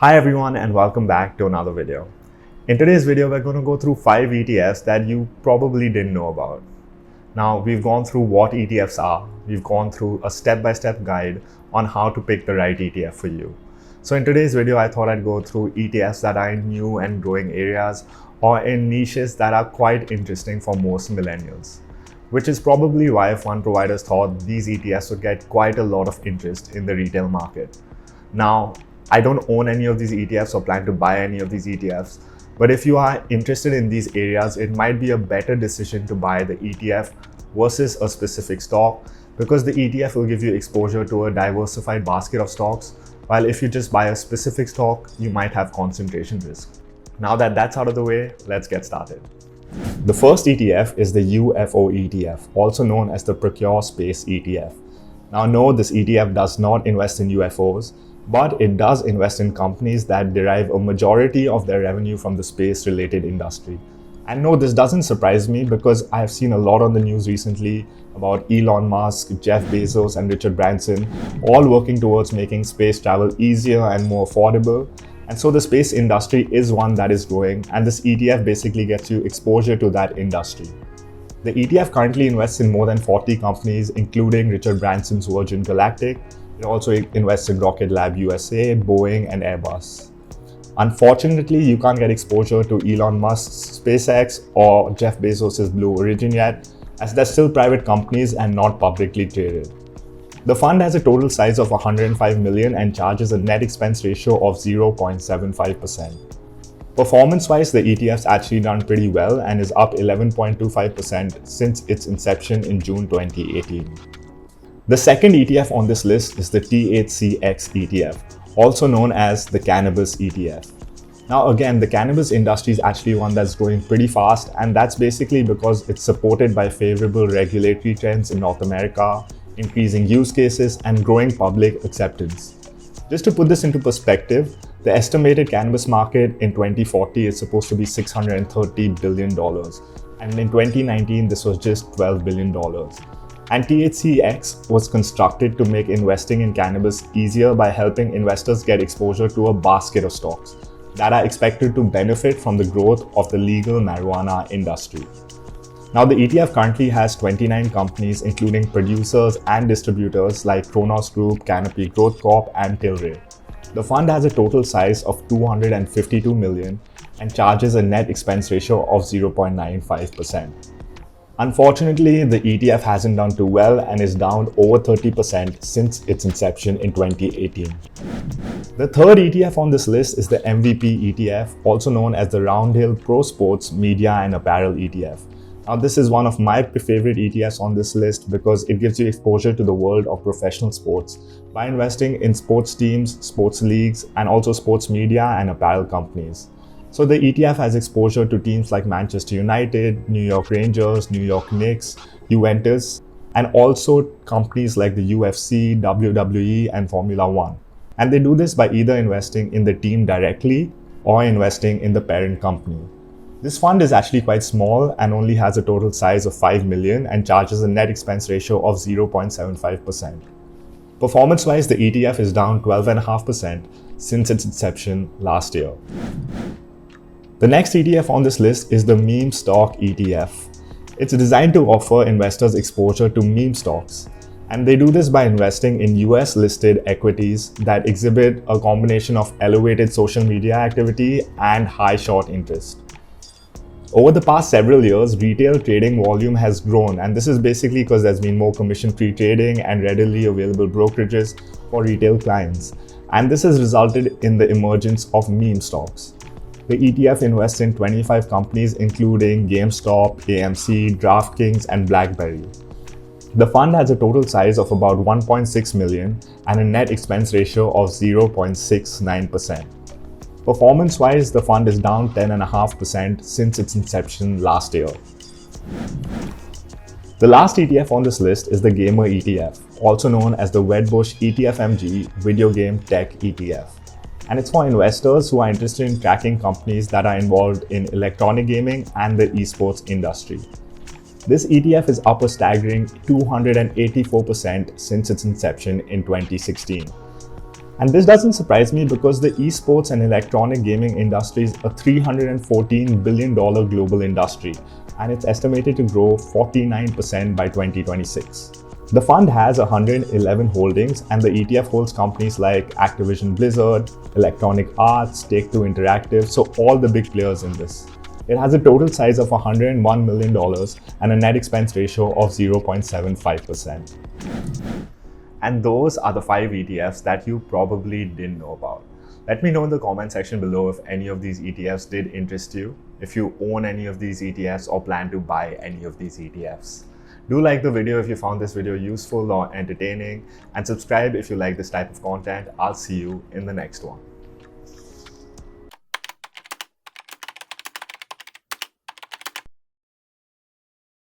Hi everyone and welcome back to another video. In today's video, we're going to go through 5 ETFs that you probably didn't know about. Now, we've gone through what ETFs are. We've gone through a step-by-step guide on how to pick the right ETF for you. So in today's video, I thought I'd go through ETFs that are in new and growing areas or in niches that are quite interesting for most millennials, which is probably why fund providers thought these ETFs would get quite a lot of interest in the retail market. Now, I don't own any of these ETFs or plan to buy any of these ETFs, but if you are interested in these areas, it might be a better decision to buy the ETF versus a specific stock, because the ETF will give you exposure to a diversified basket of stocks, while if you just buy a specific stock, you might have concentration risk. Now that that's out of the way, let's get started. The first ETF is the UFO ETF, also known as the Procure Space ETF. Now, no, this ETF does not invest in UFOs, but it does invest in companies that derive a majority of their revenue from the space-related industry. And no, this doesn't surprise me because I've seen a lot on the news recently about Elon Musk, Jeff Bezos, and Richard Branson all working towards making space travel easier and more affordable. And so the space industry is one that is growing, and this ETF basically gets you exposure to that industry. The ETF currently invests in more than 40 companies, including Richard Branson's Virgin Galactic. It also invests in Rocket Lab USA, Boeing, and Airbus. Unfortunately, you can't get exposure to Elon Musk's SpaceX or Jeff Bezos' Blue Origin yet, as they're still private companies and not publicly traded. The fund has a total size of 105 million and charges a net expense ratio of 0.75%. Performance-wise, the ETF's actually done pretty well and is up 11.25% since its inception in June 2018. The second ETF on this list is the THCX ETF, also known as the CANNABIS ETF. Now again, the cannabis industry is actually one that's growing pretty fast, and that's basically because it's supported by favorable regulatory trends in North America, increasing use cases, and growing public acceptance. Just to put this into perspective, the estimated cannabis market in 2040 is supposed to be $630 billion, and in 2019 this was just $12 billion. And THCX was constructed to make investing in cannabis easier by helping investors get exposure to a basket of stocks that are expected to benefit from the growth of the legal marijuana industry. Now, the ETF currently has 29 companies, including producers and distributors like Kronos Group, Canopy Growth Corp, and Tilray. The fund has a total size of 252 million and charges a net expense ratio of 0.95%. Unfortunately, the ETF hasn't done too well and is down over 30% since its inception in 2018. The third ETF on this list is the MVP ETF, also known as the ROUNDHILL Pro Sports Media and Apparel ETF. Now, this is one of my favorite ETFs on this list because it gives you exposure to the world of professional sports by investing in sports teams, sports leagues, and also sports media and apparel companies. So the ETF has exposure to teams like Manchester United, New York Rangers, New York Knicks, Juventus, and also companies like the UFC, WWE, and Formula One. And they do this by either investing in the team directly or investing in the parent company. This fund is actually quite small and only has a total size of 5 million and charges a net expense ratio of 0.75%. Performance-wise, the ETF is down 12.5% since its inception last year. The next ETF on this list is the Meme Stock ETF. It's designed to offer investors exposure to meme stocks, and they do this by investing in US listed equities that exhibit a combination of elevated social media activity and high short interest. Over the past several years, retail trading volume has grown, and this is basically because there's been more commission-free trading and readily available brokerages for retail clients, and this has resulted in the emergence of meme stocks. The ETF invests in 25 companies including GameStop, AMC, DraftKings, and BlackBerry. The fund has a total size of about 1.6 million and a net expense ratio of 0.69%. Performance-wise, the fund is down 10.5% since its inception last year. The last ETF on this list is the Gamer ETF, also known as the Wedbush ETFMG Video Game Tech ETF. And it's for investors who are interested in tracking companies that are involved in electronic gaming and the esports industry. This ETF is up a staggering 284% since its inception in 2016. And this doesn't surprise me because the esports and electronic gaming industry is a $314 billion global industry, and it's estimated to grow 49% by 2026. The fund has 111 holdings, and the ETF holds companies like Activision Blizzard, Electronic Arts, Take-Two Interactive, so all the big players in this. It has a total size of $101 million and a net expense ratio of 0.75%. And those are the 5 ETFs that you probably didn't know about. Let me know in the comment section below if any of these ETFs did interest you, if you own any of these ETFs or plan to buy any of these ETFs. Do like the video if you found this video useful or entertaining, and subscribe if you like this type of content. I'll see you in the next one.